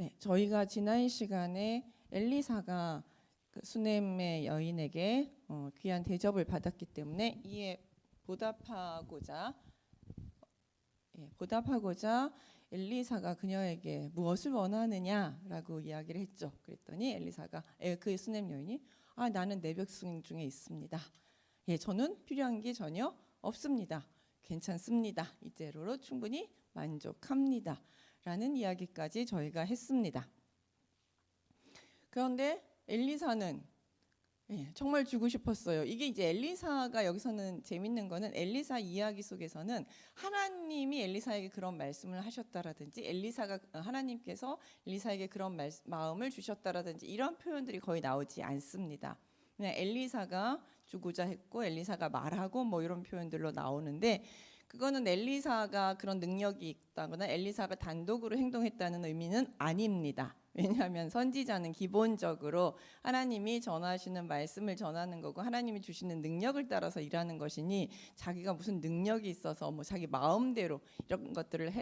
네, 저희가 지난 시간에 엘리사가 그 수넴의 여인에게 귀한 대접을 받았기 때문에 이에 보답하고자 엘리사가 그녀에게 무엇을 원하느냐라고 이야기를 했죠. 그랬더니 엘리사가 그 수넴 여인이 나는 내 백성 중에 있습니다. 저는 필요한 게 전혀 없습니다. 괜찮습니다. 이대로로 충분히 만족합니다. 라는 이야기까지 저희가 했습니다. 그런데 엘리사는 정말 주고 싶었어요. 이게 이제 엘리사가 여기서는 재밌는 거는 엘리사 이야기 속에서는 하나님이 엘리사에게 그런 말씀을 하셨다라든지 하나님께서 엘리사에게 그런 마음을 주셨다라든지 이런 표현들이 거의 나오지 않습니다. 그냥 엘리사가 주고자 했고 엘리사가 말하고 뭐 이런 표현들로 나오는데 그거는 엘리사가 그런 능력이 있다거나 엘리사가 단독으로 행동했다는 의미는 아닙니다. 왜냐하면 선지자는 기본적으로 하나님이 전하시는 말씀을 전하는 거고 하나님이 주시는 능력을 따라서 일하는 것이니 자기가 무슨 능력이 있어서 뭐 자기 마음대로 이런 것들을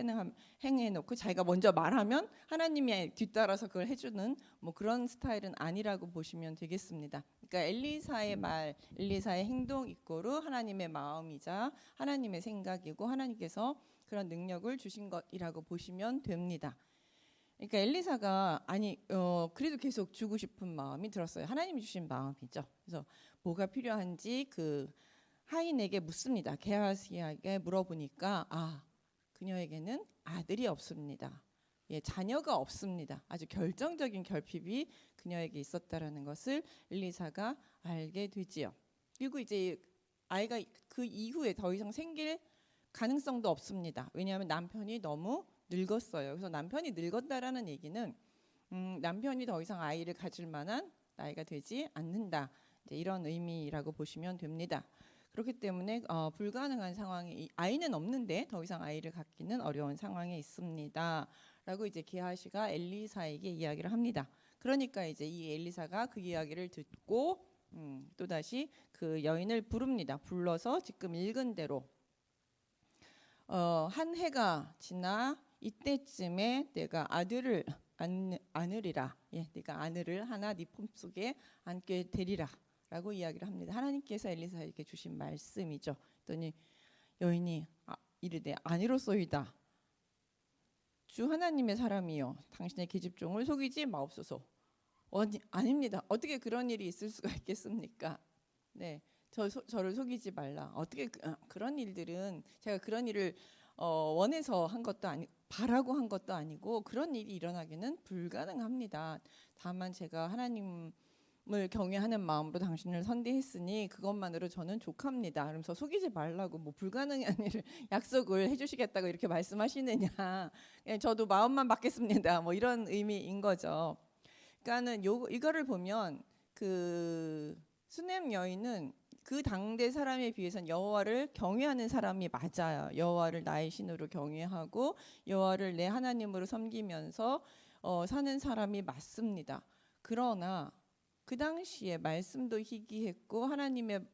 행해놓고 자기가 먼저 말하면 하나님이 뒤따라서 그걸 해주는 뭐 그런 스타일은 아니라고 보시면 되겠습니다. 그러니까 엘리사의 행동 이꼬르 하나님의 마음이자 하나님의 생각이고 하나님께서 그런 능력을 주신 것이라고 보시면 됩니다. 그러니까 엘리사가 그래도 계속 주고 싶은 마음이 들었어요. 하나님이 주신 마음이죠. 그래서 뭐가 필요한지 그 하인에게 묻습니다. 게하시에게 물어보니까 그녀에게는 아들이 없습니다. 자녀가 없습니다. 아주 결정적인 결핍이 그녀에게 있었다라는 것을 엘리사가 알게 되지요. 그리고 이제 아이가 그 이후에 더 이상 생길 가능성도 없습니다. 왜냐하면 남편이 너무 늙었어요. 그래서 남편이 늙었다라는 얘기는 남편이 더 이상 아이를 가질 만한 나이가 되지 않는다. 이제 이런 의미라고 보시면 됩니다. 그렇기 때문에 불가능한 상황이 아이는 없는데 더 이상 아이를 갖기는 어려운 상황에 있습니다. 라고 이제 게하시가 엘리사에게 이야기를 합니다. 그러니까 이제 이 엘리사가 그 이야기를 듣고 또 다시 그 여인을 부릅니다. 불러서 지금 읽은 대로 한 해가 지나 이때쯤에 내가 아들을 안으리라. 네가 아들을 하나 네 품속에 안게 되리라라고 이야기를 합니다. 하나님께서 엘리사에게 주신 말씀이죠. 그랬더니 여인이 이르되 아니로소이다. 주 하나님의 사람이요 당신의 계집종을 속이지 마옵소서. 아닙니다. 어떻게 그런 일이 있을 수가 있겠습니까? 네, 저를 속이지 말라. 어떻게 그런 일들은 제가 그런 일을 원해서 한 것도 바라고 한 것도 아니고 그런 일이 일어나기는 불가능합니다. 다만 제가 하나님을 경외하는 마음으로 당신을 선대했으니 그것만으로 저는 족합니다. 그러면서 속이지 말라고 뭐 불가능한 일을 약속을 해주시겠다고 이렇게 말씀하시느냐. 저도 마음만 받겠습니다. 뭐 이런 의미인 거죠. 그러니까는 이거를 보면 그 수넴 여인은 그 당대 사람에 비해서는 여호와를 경외하는 사람이 맞아요. 여호와를 나의 신으로 경외하고 여호와를 내 하나님으로 섬기면서 사는 사람이 맞습니다. 그러나 그 당시에 말씀도 희귀했고 하나님의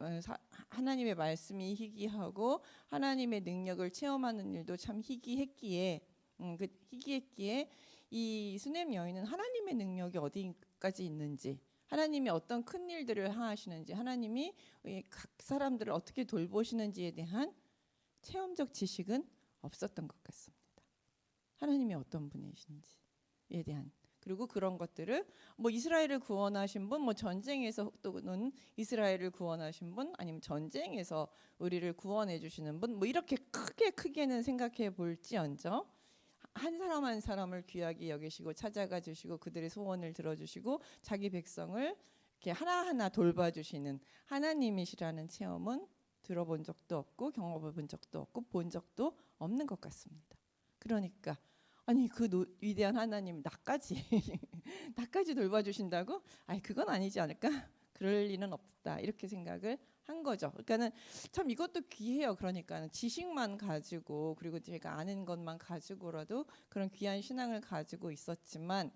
말씀이 희귀하고 하나님의 능력을 체험하는 일도 참 희귀했기에 이 수넴 여인은 하나님의 능력이 어디까지 있는지 하나님이 어떤 큰 일들을 하시는지 하나님이 각 사람들을 어떻게 돌보시는지에 대한 체험적 지식은 없었던 것 같습니다. 하나님이 어떤 분이신지에 대한 그리고 그런 것들을 뭐 이스라엘을 구원하신 분, 뭐 전쟁에서 또는 이스라엘을 구원하신 분, 아니면 전쟁에서 우리를 구원해 주시는 분, 뭐 이렇게 크게는 생각해 볼지언정 한 사람 한 사람을 귀하게 여기시고 찾아가 주시고 그들의 소원을 들어주시고 자기 백성을 이렇게 하나하나 돌봐주시는 하나님이시라는 체험은 들어본 적도 없고 경험해 본 적도 없고 본 적도 없는 것 같습니다. 그러니까 그 위대한 하나님 나까지 돌봐주신다고? 그건 아니지 않을까? 그럴 리는 없다. 이렇게 생각을 한 거죠. 그러니까는 참 이것도 귀해요. 그러니까 지식만 가지고 그리고 제가 아는 것만 가지고라도 그런 귀한 신앙을 가지고 있었지만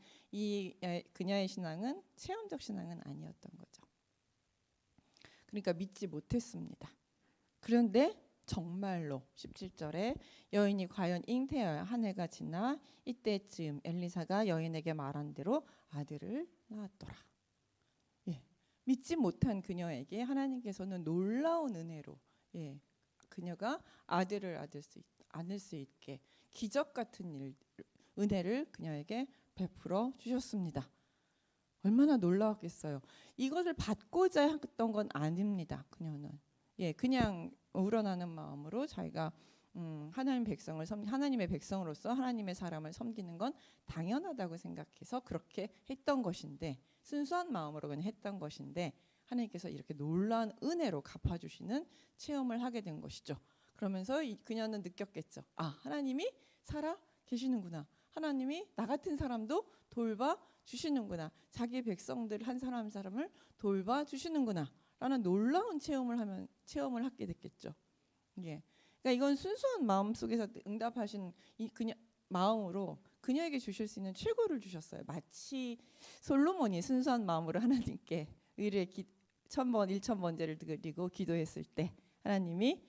그녀의 신앙은 체험적 신앙은 아니었던 거죠. 그러니까 믿지 못했습니다. 그런데 정말로 17절에 여인이 과연 잉태하여 한 해가 지나 이때쯤 엘리사가 여인에게 말한 대로 아들을 낳았더라. 예, 믿지 못한 그녀에게 하나님께서는 놀라운 은혜로 그녀가 아들을 안을 수 있게 기적 같은 은혜를 그녀에게 베풀어 주셨습니다. 얼마나 놀라웠겠어요. 이것을 받고자 했던 건 아닙니다. 그녀는 그냥 우러나는 마음으로 자기가 하나님의 백성으로서 하나님의 사람을 섬기는 건 당연하다고 생각해서 그렇게 했던 것인데, 순수한 마음으로 그냥 했던 것인데, 하나님께서 이렇게 놀라운 은혜로 갚아주시는 체험을 하게 된 것이죠. 그러면서 그녀는 느꼈겠죠. 아, 하나님이 살아 계시는구나. 하나님이 나 같은 사람도 돌봐 주시는구나. 자기 백성들 한 사람 한 사람을 돌봐 주시는구나 라는 놀라운 체험을 하게 됐겠죠. 그러니까 이건 순수한 마음 속에서 응답하신 이 그녀 마음으로 그녀에게 주실 수 있는 최고를 주셨어요. 마치 솔로몬이 순수한 마음으로 하나님께 의뢰 1000번 1000번제를 드리고 기도했을 때 하나님이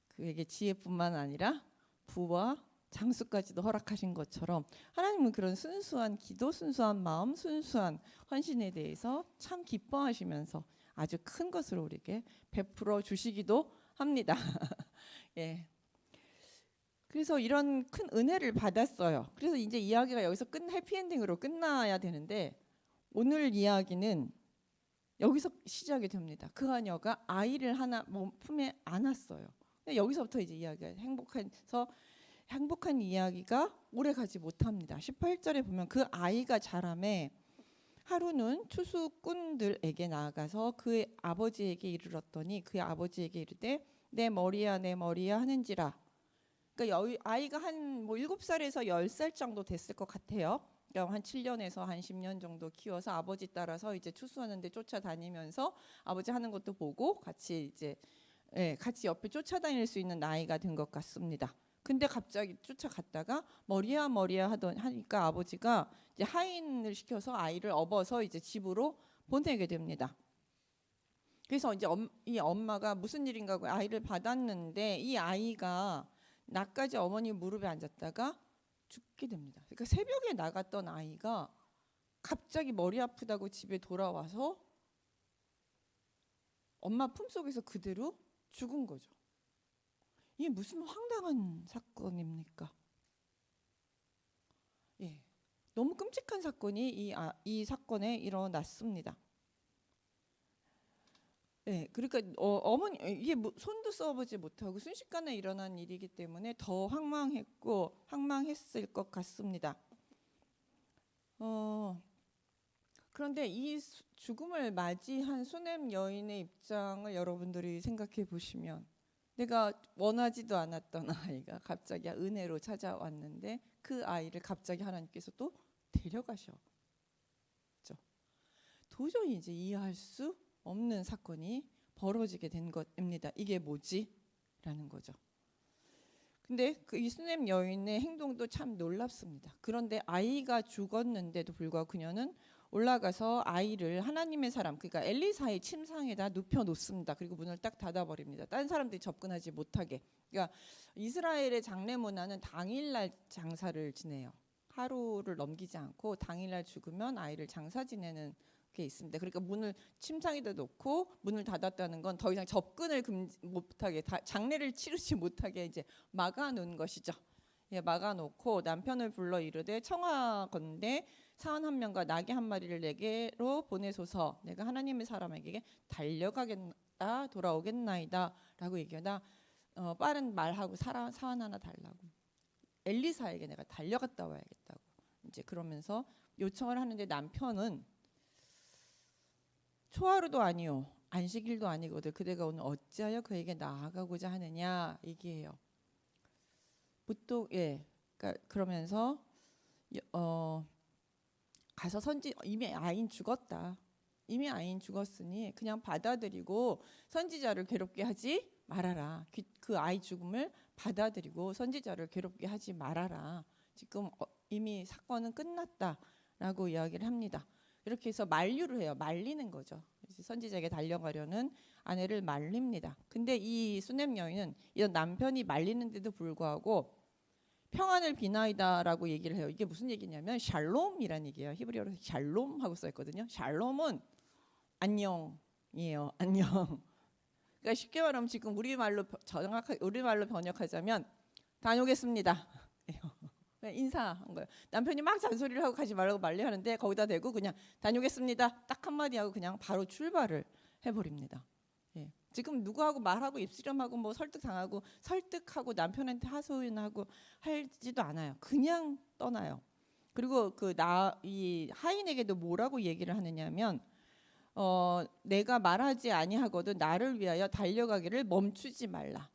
그에게 지혜뿐만 아니라 부와 장수까지도 허락하신 것처럼, 하나님은 그런 순수한 기도, 순수한 마음, 순수한 헌신에 대해서 참 기뻐하시면서 아주 큰 것을 우리에게 베풀어 주시기도 합니다. 그래서 이런 큰 은혜를 받았어요. 그래서 이제 이야기가 여기서 해피엔딩으로 끝나야 되는데, 오늘 이야기는 여기서 시작이 됩니다. 그 하녀가 아이를 하나 품에 안았어요. 여기서부터 이제 이야기가 행복한 이야기가 오래 가지 못합니다. 18절에 보면 그 아이가 자라매 하루는 투수꾼들에게 나아가서 그의 아버지에게 이르렀더니 그의 아버지에게 이르되 내 머리야 내 머리야 하는지라. 그러니까 아이가 한 7살에서 10살 정도 됐을 것 같아요. 그러니까 한 7년에서 한 10년 정도 키워서 아버지 따라서 이제 추수하는데 쫓아다니면서 아버지 하는 것도 보고 같이 옆에 쫓아다닐 수 있는 나이가 된 것 같습니다. 근데 갑자기 쫓아갔다가 머리야 머리야 하니까 아버지가 이제 하인을 시켜서 아이를 업어서 이제 집으로 보내게 됩니다. 그래서 이제 이 엄마가 무슨 일인가 하고 아이를 받았는데, 이 아이가 낮까지 어머니 무릎에 앉았다가 죽게 됩니다. 그러니까 새벽에 나갔던 아이가 갑자기 머리 아프다고 집에 돌아와서 엄마 품속에서 그대로 죽은 거죠. 이게 무슨 황당한 사건입니까? 너무 끔찍한 사건이 이 사건에 일어났습니다. 그러니까 어머니 이게 손도 써보지 못하고 순식간에 일어난 일이기 때문에 더 황망했을 것 같습니다. 그런데 이 죽음을 맞이한 수넴 여인의 입장을 여러분들이 생각해 보시면, 내가 원하지도 않았던 아이가 갑자기 은혜로 찾아왔는데 그 아이를 갑자기 하나님께서 또 데려가셨죠. 도저히 이제 이해할 수 없는 사건이 벌어지게 된 것입니다. 이게 뭐지? 라는 거죠. 근데 이 수넴 여인의 행동도 참 놀랍습니다. 그런데 아이가 죽었는데도 불구하고 그녀는 올라가서 아이를 하나님의 사람, 그러니까 엘리사의 침상에다 눕혀 놓습니다. 그리고 문을 딱 닫아 버립니다. 다른 사람들이 접근하지 못하게. 그러니까 이스라엘의 장례 문화는 당일날 장사를 지내요. 하루를 넘기지 않고 당일날 죽으면 아이를 장사 지내는 게 있습니다. 그러니까 문을 침상에다 놓고 문을 닫았다는 건 더 이상 접근을 못하게, 장례를 치르지 못하게 이제 막아 놓은 것이죠. 막아 놓고 남편을 불러 이르되 청하건대 사원 한 명과 나귀 한 마리를 내게로 보내소서. 내가 하나님의 사람에게 달려가겠다 돌아오겠나이다라고 얘기하다 빠른 말하고 사원 하나 달라고, 엘리사에게 내가 달려갔다 와야겠다고 이제 그러면서 요청을 하는데, 남편은 초하루도 아니요 안식일도 아니거든 그대가 오늘 어찌하여 그에게 나아가고자 하느냐 얘기해요. 보통 그러니까 그러면서 가서 이미 아이는 죽었다. 이미 아이는 죽었으니 그냥 받아들이고 선지자를 괴롭게 하지 말아라. 그 아이 죽음을 받아들이고 선지자를 괴롭게 하지 말아라. 지금 이미 사건은 끝났다라고 이야기를 합니다. 이렇게 해서 만류를 해요. 말리는 거죠. 선지자에게 달려가려는 아내를 말립니다. 근데 이 수넴 여인은 이런 남편이 말리는데도 불구하고 평안을 비나이다라고 얘기를 해요. 이게 무슨 얘기냐면 샬롬이란 얘기예요. 히브리어로 샬롬 하고 써 있거든요. 샬롬은 안녕이에요. 안녕. 그러니까 쉽게 말하면 지금 우리말로 번역하자면 다녀오겠습니다. 인사한 거예요. 남편이 막 잔소리를 하고 가지 말라고 말리하는데 거기다 대고 그냥 다녀오겠습니다. 딱 한마디 하고 그냥 바로 출발을 해버립니다. 예. 지금 누구하고 말하고 입씨름하고 뭐 설득하고 남편한테 하소연하고 하지도 않아요. 그냥 떠나요. 그리고 이 하인에게도 뭐라고 얘기를 하느냐면 내가 말하지 아니하거든 나를 위하여 달려가기를 멈추지 말라.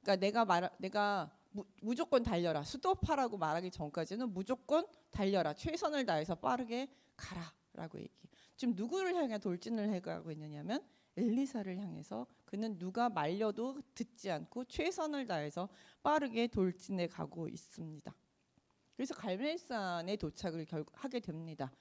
그러니까 내가 무조건 달려라. 스톱하라고 말하기 전까지는 무조건 달려라. 최선을 다해서 빠르게 가라라고 얘기해요. 지금 누구를 향해 돌진을 해가고 있느냐면 엘리사를 향해서 그는 누가 말려도 듣지 않고 최선을 다해서 빠르게 돌진해 가고 있습니다. 그래서 갈멜산에 도착을 하게 됩니다.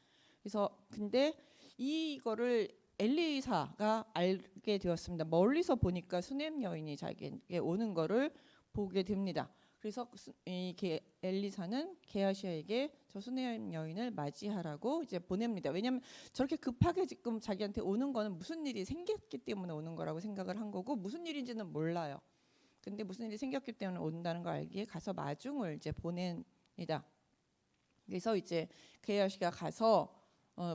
그래서 근데 이거를 엘리사가 알게 되었습니다. 멀리서 보니까 수넴 여인이 자기에게 오는 거를 보게 됩니다. 그래서 엘리사는 게하시아에게 저 수넴 여인을 맞이하라고 이제 보냅니다. 왜냐하면 저렇게 급하게 지금 자기한테 오는 거는 무슨 일이 생겼기 때문에 오는 거라고 생각을 한 거고 무슨 일인지는 몰라요. 근데 무슨 일이 생겼기 때문에 온다는 걸 알기에 가서 마중을 이제 보냅니다. 그래서 이제 게하시가 가서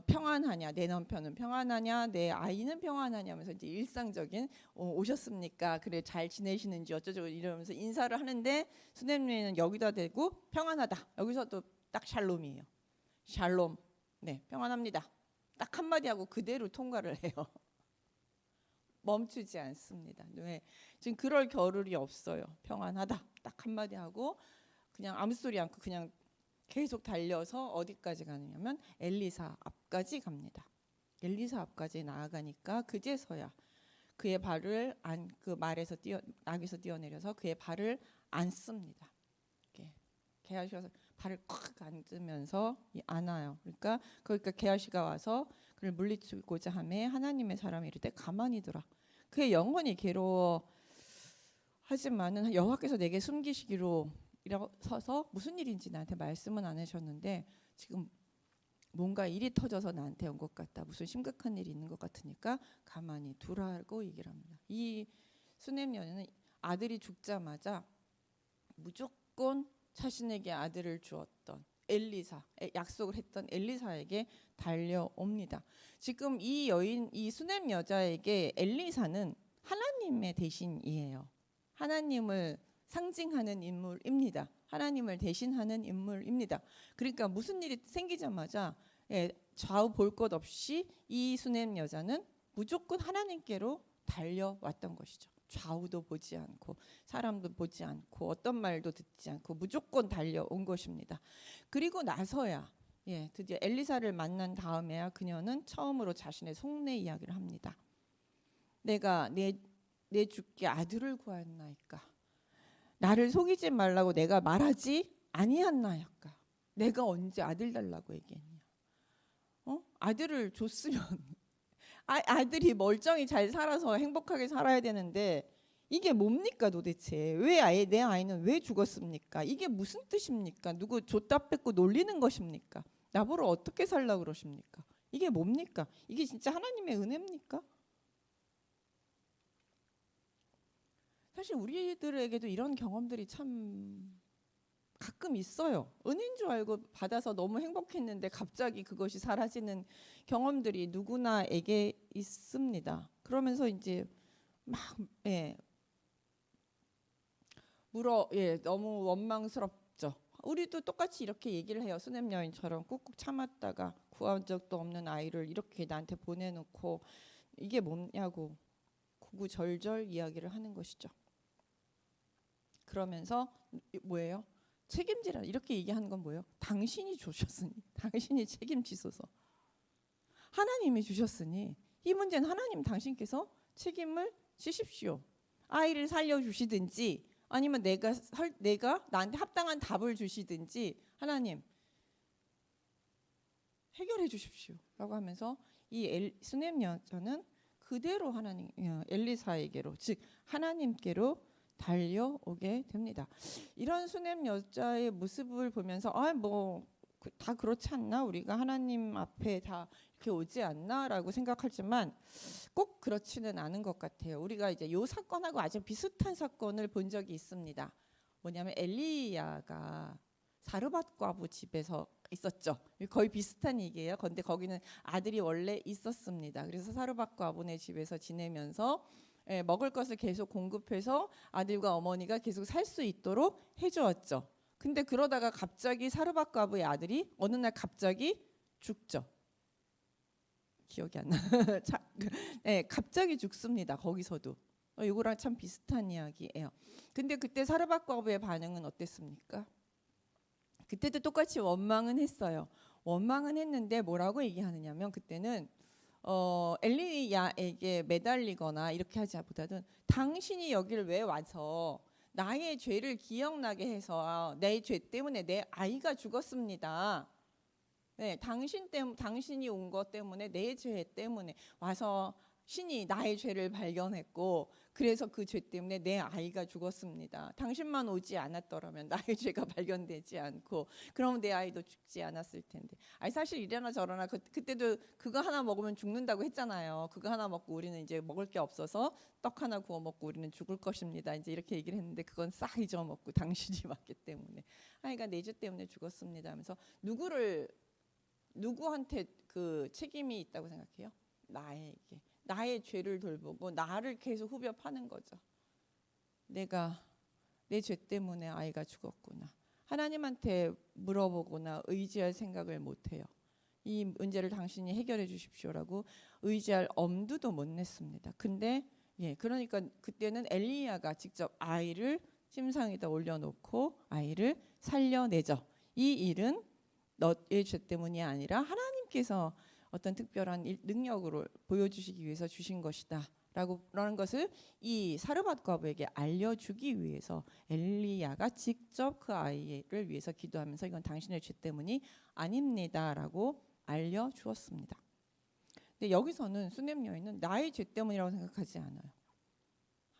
평안하냐, 내 남편은 평안하냐, 내 아이는 평안하냐 하면서 이제 일상적인 오셨습니까? 그래 잘 지내시는지 어쩌고 이러면서 인사를 하는데 수넴리는 여기다 대고 평안하다. 여기서 또 딱 샬롬이에요. 샬롬. 네, 평안합니다. 딱 한마디 하고 그대로 통과를 해요. 멈추지 않습니다. 네, 지금 그럴 겨를이 없어요. 평안하다. 딱 한마디 하고 그냥 아무 소리 않고 그냥 계속 달려서 어디까지 가느냐면 엘리사 앞까지 갑니다. 엘리사 앞까지 나아가니까 그제서야 그의 발을 낙에서 뛰어내려서 그의 발을 안습니다. 게하시가 발을 콱 앉으면서 안아요. 그러니까 게하시가 와서 그를 물리치고자 하매 하나님의 사람이 이르되 가만히 두라. 그의 영혼이 괴로워하지만은 여호와께서 내게 숨기시기로 일어서서 무슨 일인지 나한테 말씀은 안 하셨는데 지금 뭔가 일이 터져서 나한테 온 것 같다. 무슨 심각한 일이 있는 것 같으니까 가만히 두라고 얘기를 합니다. 이 수넴 여인은 아들이 죽자마자 무조건 자신에게 아들을 주었던 약속을 했던 엘리사에게 달려옵니다. 지금 이 수넴 여자에게 엘리사는 하나님의 대신이에요. 하나님을 상징하는 인물입니다. 하나님을 대신하는 인물입니다. 그러니까 무슨 일이 생기자마자 좌우 볼 것 없이 이 수넴 여자는 무조건 하나님께로 달려왔던 것이죠. 좌우도 보지 않고 사람도 보지 않고 어떤 말도 듣지 않고 무조건 달려온 것입니다. 그리고 나서야 드디어 엘리사를 만난 다음에야 그녀는 처음으로 자신의 속내 이야기를 합니다. 내가 내 주께 아들을 구하였나이까. 나를 속이지 말라고 내가 말하지 아니었나이까. 내가 언제 아들 달라고 얘기했냐. 아들을 줬으면 아들이 멀쩡히 잘 살아서 행복하게 살아야 되는데 이게 뭡니까 도대체. 내 아이는 왜 죽었습니까? 이게 무슨 뜻입니까? 누구 줬다 뺏고 놀리는 것입니까? 나보러 어떻게 살라고 그러십니까? 이게 뭡니까? 이게 진짜 하나님의 은혜입니까? 사실 우리들에게도 이런 경험들이 참 가끔 있어요. 은혜인 줄 알고 받아서 너무 행복했는데 갑자기 그것이 사라지는 경험들이 누구나에게 있습니다. 그러면서 이제 막 너무 원망스럽죠. 우리도 똑같이 이렇게 얘기를 해요. 수넴 여인처럼 꾹꾹 참았다가 구한 적도 없는 아이를 이렇게 나한테 보내놓고 이게 뭐냐고 구구절절 이야기를 하는 것이죠. 그러면서 뭐예요? 책임지라 이렇게 얘기하는 건 뭐예요? 당신이 주셨으니 당신이 책임지소서. 하나님이 주셨으니 이 문제는 하나님 당신께서 책임을 지십시오. 아이를 살려주시든지 아니면 내가 나한테 합당한 답을 주시든지 하나님 해결해 주십시오 라고 하면서 이 수넴 여자는 그대로 하나님 엘리사에게로, 즉 하나님께로 달려오게 됩니다. 이런 수넴 여자의 모습을 보면서 다 그렇지 않나? 우리가 하나님 앞에 다 이렇게 오지 않나라고 생각하지만 꼭 그렇지는 않은 것 같아요. 우리가 이제 요 사건하고 아주 비슷한 사건을 본 적이 있습니다. 뭐냐면 엘리야가 사르밧 과부 집에서 있었죠. 거의 비슷한 얘기예요. 근데 거기는 아들이 원래 있었습니다. 그래서 사르밧 과부네 집에서 지내면서 먹을 것을 계속 공급해서 아들과 어머니가 계속 살 수 있도록 해주었죠. 근데 그러다가 갑자기 사르밧 과부의 아들이 어느 날 갑자기 죽죠. 기억이 안 나. 갑자기 죽습니다. 거기서도. 이거랑 참 비슷한 이야기예요. 근데 그때 사르밧 과부의 반응은 어땠습니까? 그때도 똑같이 원망은 했어요. 원망은 했는데 뭐라고 얘기하느냐면 그때는 엘리야에게 매달리거나 이렇게 하자보다는 당신이 여기를 왜 와서 나의 죄를 기억나게 해서 내 죄 때문에 내 아이가 죽었습니다. 네, 당신이 온 것 때문에 내 죄 때문에 와서 신이 나의 죄를 발견했고 그래서 그 죄 때문에 내 아이가 죽었습니다. 당신만 오지 않았더라면 나의 죄가 발견되지 않고 그럼 내 아이도 죽지 않았을 텐데. 아니 사실 이래나 저러나 그때도 그거 하나 먹으면 죽는다고 했잖아요. 그거 하나 먹고 우리는 이제 먹을 게 없어서 떡 하나 구워 먹고 우리는 죽을 것입니다. 이제 이렇게 얘기를 했는데 그건 싹 잊어먹고 당신이 맞기 때문에 아이가 내 죄 때문에 죽었습니다 하면서 누구한테 그 책임이 있다고 생각해요? 나에게. 나의 죄를 돌보고 나를 계속 후벼 파는 거죠. 내가 내 죄 때문에 아이가 죽었구나. 하나님한테 물어보거나 의지할 생각을 못해요. 이 문제를 당신이 해결해 주십시오라고 의지할 엄두도 못 냈습니다. 근데 그러니까 그때는 엘리야가 직접 아이를 침상에다 올려놓고 아이를 살려내죠. 이 일은 너의 죄 때문이 아니라 하나님께서 어떤 특별한 능력으로 보여주시기 위해서 주신 것이다 라는 것을 이 사르밧 과부에게 알려주기 위해서 엘리야가 직접 그 아이를 위해서 기도하면서 이건 당신의 죄 때문이 아닙니다 라고 알려주었습니다. 근데 여기서는 수넴 여인은 나의 죄 때문이라고 생각하지 않아요.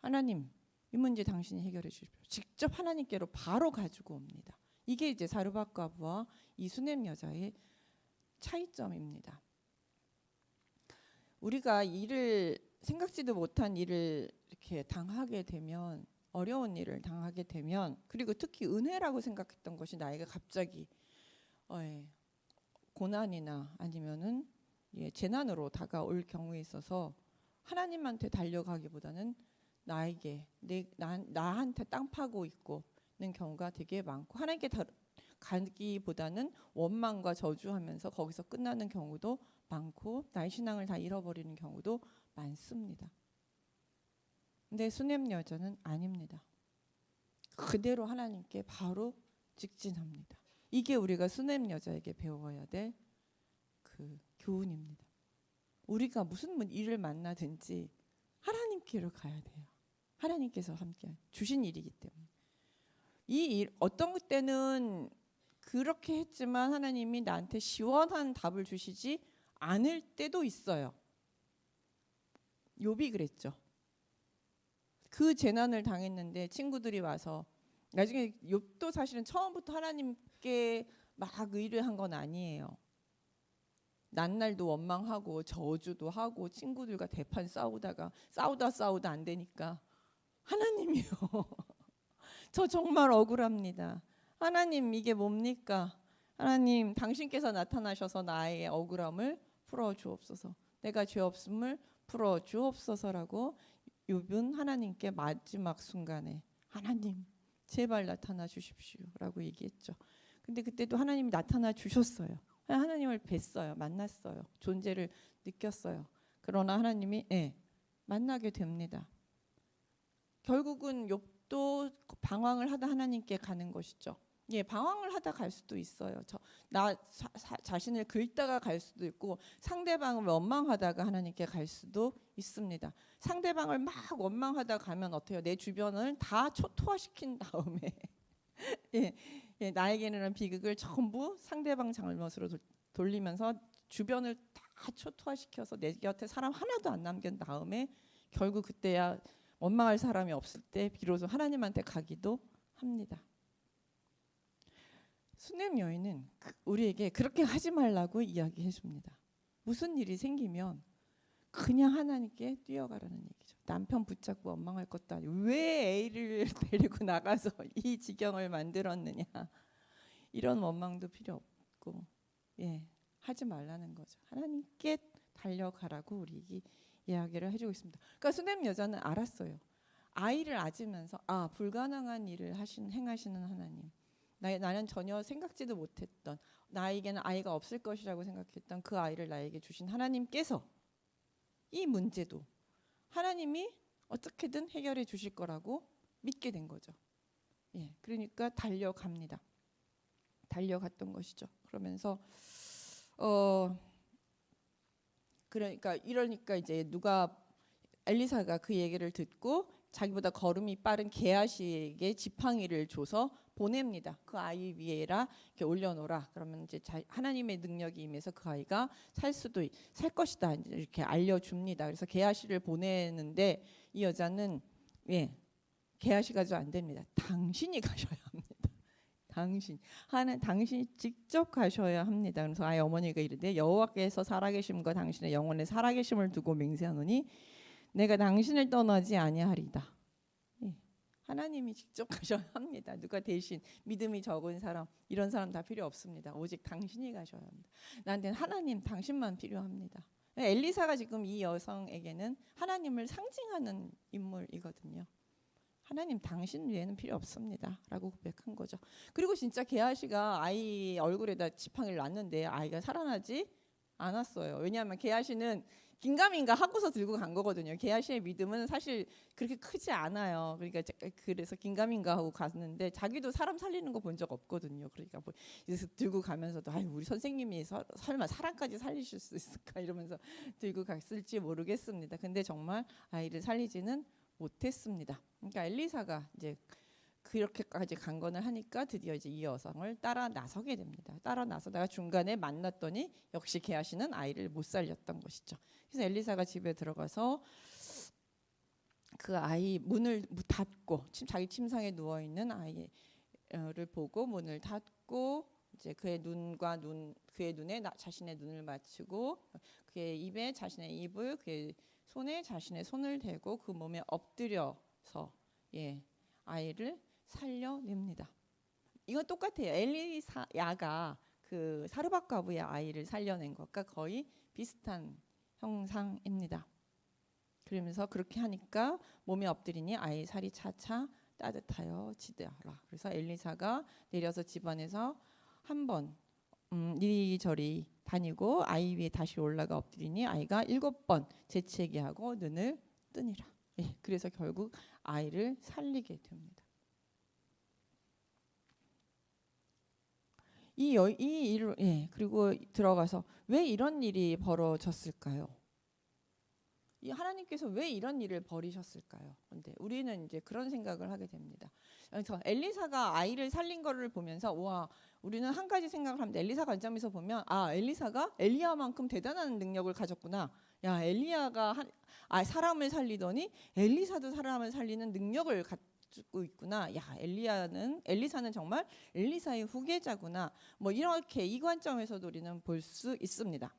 하나님, 이 문제 당신이 해결해 주십시오. 직접 하나님께로 바로 가지고 옵니다. 이게 이제 사르밧 과부와 이 수넴 여자의 차이점입니다. 우리가 생각지도 못한 일을 이렇게 당하게 되면, 어려운 일을 당하게 되면, 그리고 특히 은혜라고 생각했던 것이 나에게 갑자기 고난이나 아니면은 재난으로 다가올 경우에 있어서 하나님한테 달려가기보다는 나한테 땅 파고 있는 경우가 되게 많고, 하나님께 가기보다는 원망과 저주하면서 거기서 끝나는 경우도 많고 나의 신앙을 다 잃어버리는 경우도 많습니다. 근데 수넴 여자는 아닙니다. 그대로 하나님께 바로 직진합니다. 이게 우리가 수넴 여자에게 배워야 될 그 교훈입니다. 우리가 무슨 일을 만나든지 하나님께로 가야 돼요. 하나님께서 함께 주신 일이기 때문에. 이 일 어떤 때는 그렇게 했지만 하나님이 나한테 시원한 답을 주시지 않을 때도 있어요. 욥이 그랬죠. 그 재난을 당했는데 친구들이 와서, 나중에 욥도 사실은 처음부터 하나님께 막 의뢰한 건 아니에요. 난날도 원망하고 저주도 하고 친구들과 대판 싸우다 안 되니까 하나님이요. 저 정말 억울합니다. 하나님, 이게 뭡니까? 하나님, 당신께서 나타나셔서 나의 억울함을 풀어주옵소서. 내가 죄 없음을 풀어주옵소서라고 욥은 하나님께 마지막 순간에 하나님 제발 나타나 주십시오라고 얘기했죠. 근데 그때도 하나님이 나타나 주셨어요. 하나님을 뵀어요. 만났어요. 존재를 느꼈어요. 그러나 하나님이 만나게 됩니다. 결국은 욥도 방황을 하다 하나님께 가는 것이죠. 방황을 하다 갈 수도 있어요. 자신을 긁다가 갈 수도 있고 상대방을 원망하다가 하나님께 갈 수도 있습니다. 상대방을 막 원망하다 가면 어때요? 내 주변을 다 초토화시킨 다음에 예, 나에게는 비극을 전부 상대방 잘못으로 돌리면서 주변을 다 초토화시켜서 내 곁에 사람 하나도 안 남긴 다음에 결국 그때야 원망할 사람이 없을 때 비로소 하나님한테 가기도 합니다. 수넴 여인은 우리에게 그렇게 하지 말라고 이야기해 줍니다. 무슨 일이 생기면 그냥 하나님께 뛰어가라는 얘기죠. 남편 붙잡고 원망할 것도 아니고 왜 애를 데리고 나가서 이 지경을 만들었느냐, 이런 원망도 필요 없고, 예, 하지 말라는 거죠. 하나님께 달려가라고 우리 이야기를 해주고 있습니다. 그러니까 수넴 여자는 알았어요. 아이를 아지면서 불가능한 일을 행하시는 하나님, 나는 전혀 생각지도 못했던, 나에게는 아이가 없을 것이라고 생각했던 그 아이를 나에게 주신 하나님께서 이 문제도 하나님이 어떻게든 해결해 주실 거라고 믿게 된 거죠. 예, 그러니까 달려갑니다. 달려갔던 것이죠. 그러면서 이러니까 이제 엘리사가 그 얘기를 듣고 자기보다 걸음이 빠른 게하시에게 지팡이를 줘서 보냅니다. 그 아이 위에라 이렇게 올려놓으라. 그러면 이제 하나님의 능력이 임해서 그 아이가 살 것이다. 이렇게 알려줍니다. 그래서 게하시를 보내는데 이 여자는 게하시가 안 됩니다. 당신이 가셔야 합니다. 당신이 직접 가셔야 합니다. 그래서 아이 어머니가 이르되 여호와께서 살아계심과 당신의 영혼의 살아계심을 두고 맹세하노니 내가 당신을 떠나지 아니하리다. 하나님이 직접 가셔야 합니다. 누가 대신 믿음이 적은 사람, 이런 사람 다 필요 없습니다. 오직 당신이 가셔야 합니다. 나한테는 하나님, 당신만 필요합니다. 엘리사가 지금 이 여성에게는 하나님을 상징하는 인물이거든요. 하나님, 당신 외에는 필요 없습니다 라고 고백한 거죠. 그리고 진짜 게하시가 아이 얼굴에다 지팡이를 놨는데 아이가 살아나지 않았어요. 왜냐하면 게하시는 긴가민가 하고서 들고 간 거거든요. 게하시의 믿음은 사실 그렇게 크지 않아요. 그러니까 그래서 긴가민가 하고 갔는데 자기도 사람 살리는 거 본 적 없거든요. 그러니까 뭐 그래서 들고 가면서도 우리 선생님이 설마 사람까지 살리실 수 있을까 이러면서 들고 갔을지 모르겠습니다. 근데 정말 아이를 살리지는 못했습니다. 그러니까 엘리사가 이제 그렇게까지 강건을 하니까 드디어 이제 이 여성을 따라 나서게 됩니다. 따라 나서다가 중간에 만났더니 역시 게하시는 아이를 못 살렸던 것이죠. 그래서 엘리사가 집에 들어가서 그 아이 문을 닫고 자기 침상에 누워 있는 아이를 보고 문을 닫고 이제 그의 눈에 자신의 눈을 맞추고 그의 입에 자신의 입을, 그의 손에 자신의 손을 대고 그 몸에 엎드려서 아이를 살려냅니다. 이건 똑같아요. 엘리야가 그 사르밧 과부의 아이를 살려낸 것과 거의 비슷한 형상입니다. 그러면서 그렇게 하니까 몸에 엎드리니 아이 살이 차차 따뜻하여 지더라. 그래서 엘리사가 내려서 집안에서 한번 이리저리 다니고 아이 위에 다시 올라가 엎드리니 아이가 7번 재채기 하고 눈을 뜨니라. 그래서 결국 아이를 살리게 됩니다. 이 일을 그리고 들어가서 왜 이런 일이 벌어졌을까요? 이 하나님께서 왜 이런 일을 벌이셨을까요? 근데 우리는 이제 그런 생각을 하게 됩니다. 그래서 엘리사가 아이를 살린 거를 보면서 우리는 한 가지 생각을 합니다. 엘리사 관점에서 보면 엘리사가 엘리야만큼 대단한 능력을 가졌구나. 엘리야가 사람을 살리더니 엘리사도 사람을 살리는 능력을 갖고 있구나. 엘리사는 정말 엘리사의 후계자구나. 뭐 이렇게 이 관점에서도 우리는 볼 수 있습니다.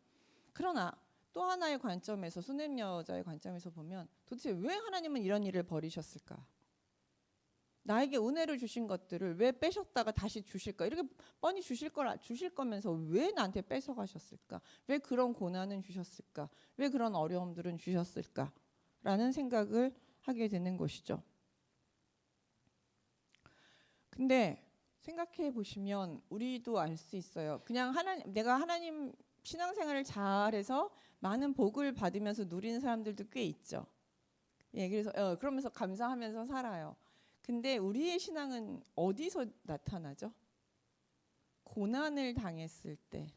그러나 또 하나의 관점에서, 수넴 여자의 관점에서 보면 도대체 왜 하나님은 이런 일을 벌이셨을까? 나에게 은혜를 주신 것들을 왜 빼셨다가 다시 주실까? 이렇게 뻔히 주실 거면서 왜 나한테 뺏어가셨을까? 왜 그런 고난은 주셨을까? 왜 그런 어려움들은 주셨을까? 라는 생각을 하게 되는 것이죠. 근데 생각해 보시면 우리도 알 수 있어요. 그냥 내가 하나님 신앙생활을 잘해서 많은 복을 받으면서 누리는 사람들도 꽤 있죠. 그래서 그러면서 감사하면서 살아요. 근데 우리의 신앙은 어디서 나타나죠? 고난을 당했을 때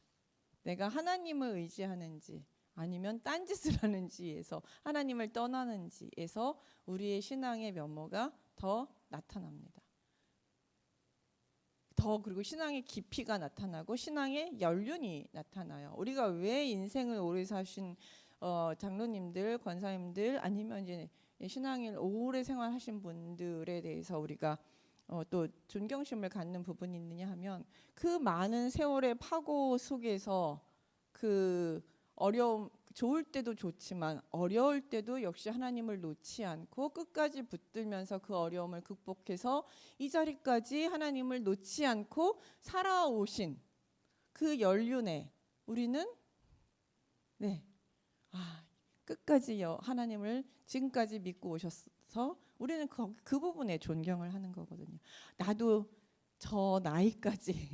내가 하나님을 의지하는지 아니면 딴짓을 하는지에서, 하나님을 떠나는지에서 우리의 신앙의 면모가 더 나타납니다. 더 그리고 신앙의 깊이가 나타나고 신앙의 연륜이 나타나요. 우리가 왜 인생을 오래 사신 장로님들, 권사님들 아니면 이제 신앙을 오래 생활하신 분들에 대해서 우리가 또 존경심을 갖는 부분이 있느냐 하면 그 많은 세월의 파고 속에서 그 어려움, 좋을 때도 좋지만 어려울 때도 역시 하나님을 놓지 않고 끝까지 붙들면서 그 어려움을 극복해서 이 자리까지 하나님을 놓지 않고 살아오신 그 연륜에 우리는 끝까지 하나님을 지금까지 믿고 오셔서 우리는 그 부분에 존경을 하는 거거든요. 나도 저 나이까지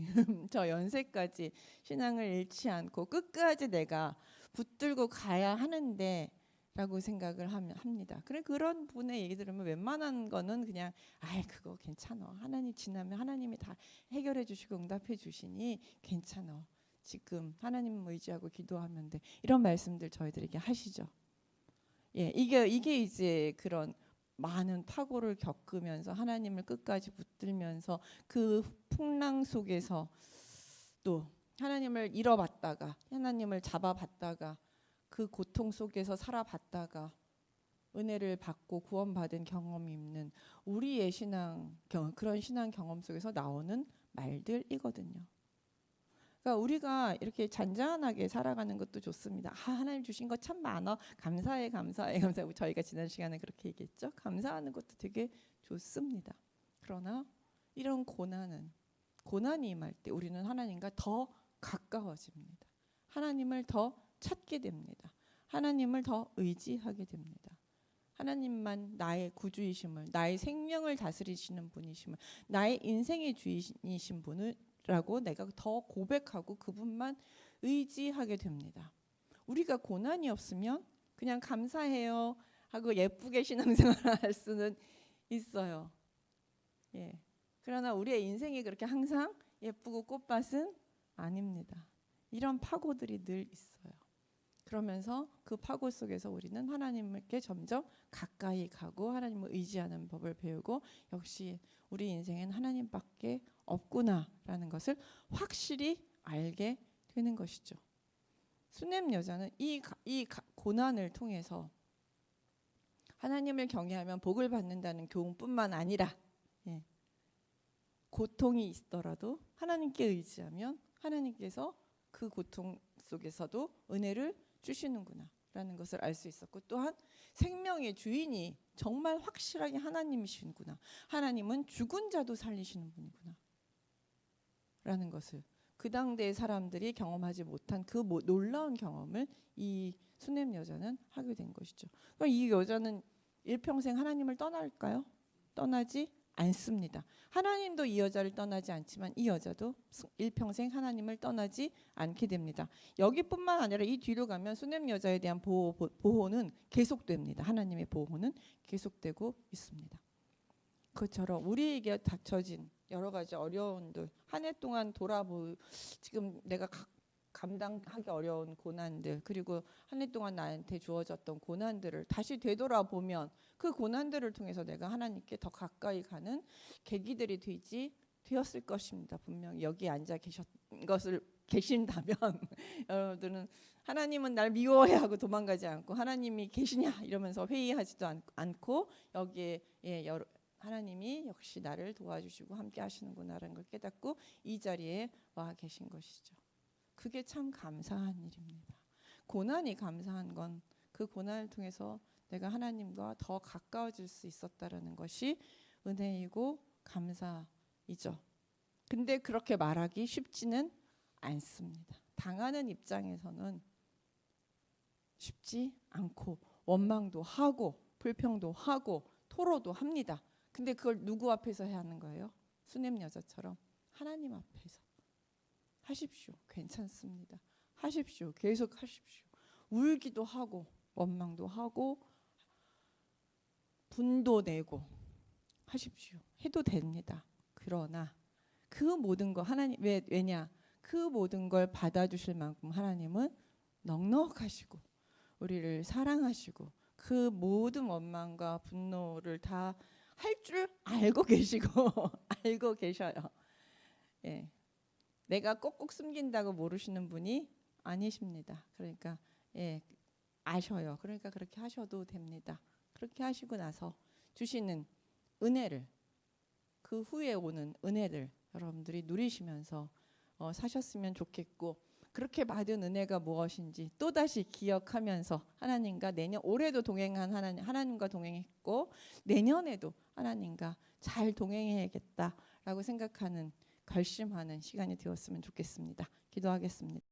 저 연세까지 신앙을 잃지 않고 끝까지 내가 붙들고 가야 하는데 라고 생각을 합니다. 그런 분의 얘기 들으면 웬만한 거는 그냥 그거 괜찮아. 하나님 지나면 하나님이 다 해결해 주시고 응답해 주시니 괜찮아. 지금 하나님 의지하고 기도하면 돼. 이런 말씀들 저희들에게 하시죠. 예, 이게 이제 그런 많은 파고를 겪으면서 하나님을 끝까지 붙들면서 그 풍랑 속에서 또 하나님을 잃어봤다가 하나님을 잡아봤다가 그 고통 속에서 살아봤다가 은혜를 받고 구원받은 경험이 있는 우리의 그런 신앙 경험 속에서 나오는 말들이거든요. 그러니까 우리가 이렇게 잔잔하게 살아가는 것도 좋습니다. 하나님 주신 거 참 많아. 감사해. 저희가 지난 시간에 그렇게 얘기했죠. 감사하는 것도 되게 좋습니다. 그러나 이런 고난이 임할 때 우리는 하나님과 더 가까워집니다. 하나님을 더 찾게 됩니다. 하나님을 더 의지하게 됩니다. 하나님만 나의 구주이심을, 나의 생명을 다스리시는 분이심을, 나의 인생의 주인이신 분을 라고 내가 더 고백하고 그분만 의지하게 됩니다. 우리가 고난이 없으면 그냥 감사해요 하고 예쁘게 신앙생활을 할 수는 있어요. 예. 그러나 우리의 인생이 그렇게 항상 예쁘고 꽃밭은 아닙니다. 이런 파고들이 늘 있어요. 그러면서 그 파고 속에서 우리는 하나님께 점점 가까이 가고 하나님을 의지하는 법을 배우고 역시 우리 인생엔 하나님밖에 없구나라는 것을 확실히 알게 되는 것이죠. 수냄 여자는 이 고난을 통해서 하나님을 경외하면 복을 받는다는 교훈뿐만 아니라 고통이 있더라도 하나님께 의지하면 하나님께서 그 고통 속에서도 은혜를 주시는구나 라는 것을 알 수 있었고 또한 생명의 주인이 정말 확실하게 하나님이시구나. 하나님은 죽은 자도 살리시는 분이구나 라는 것을 그 당대의 사람들이 경험하지 못한 그 놀라운 경험을 이 수냄 여자는 하게 된 것이죠. 그러니까 이 여자는 일평생 하나님을 떠날까요? 떠나지 않습니다. 하나님도 이 여자를 떠나지 않지만 이 여자도 일평생 하나님을 떠나지 않게 됩니다. 여기뿐만 아니라 이 뒤로 가면 수냄 여자에 대한 보호는 계속됩니다. 하나님의 보호는 계속되고 있습니다. 그처럼 우리에게 닥쳐진 여러 가지 어려움들 한 해 동안 지금 내가 감당하기 어려운 고난들 그리고 한 해 동안 나한테 주어졌던 고난들을 다시 되돌아보면 그 고난들을 통해서 내가 하나님께 더 가까이 가는 계기들이 되었을 것입니다. 분명히 여기 앉아 계신다면 여러분들은 하나님은 날 미워해하고 도망가지 않고 하나님이 계시냐 이러면서 회의하지도 않고 여기에 하나님이 역시 나를 도와주시고 함께 하시는구나라는 걸 깨닫고 이 자리에 와 계신 것이죠. 그게 참 감사한 일입니다. 고난이 감사한 건 그 고난을 통해서 내가 하나님과 더 가까워질 수 있었다라는 것이 은혜이고 감사이죠. 근데 그렇게 말하기 쉽지는 않습니다. 당하는 입장에서는 쉽지 않고 원망도 하고 불평도 하고 토로도 합니다. 근데 그걸 누구 앞에서 해야 하는 거예요? 수냄 여자처럼 하나님 앞에서 하십시오. 괜찮습니다. 하십시오. 계속 하십시오. 울기도 하고 원망도 하고 분도 내고 하십시오. 해도 됩니다. 그러나 그 모든 거 하나님 왜냐? 그 모든 걸 받아주실 만큼 하나님은 넉넉하시고 우리를 사랑하시고 그 모든 원망과 분노를 다 할 줄 알고 계시고 알고 계셔요. 예, 내가 꼭꼭 숨긴다고 모르시는 분이 아니십니다. 그러니까 예, 아셔요. 그러니까 그렇게 하셔도 됩니다. 그렇게 하시고 나서 주시는 은혜를, 그 후에 오는 은혜를 여러분들이 누리시면서 사셨으면 좋겠고, 그렇게 받은 은혜가 무엇인지 또다시 기억하면서 하나님과 내년 올해도 동행한 하나님과 동행했고 내년에도 하나님과 잘 동행해야겠다라고 생각하는 결심하는 시간이 되었으면 좋겠습니다. 기도하겠습니다.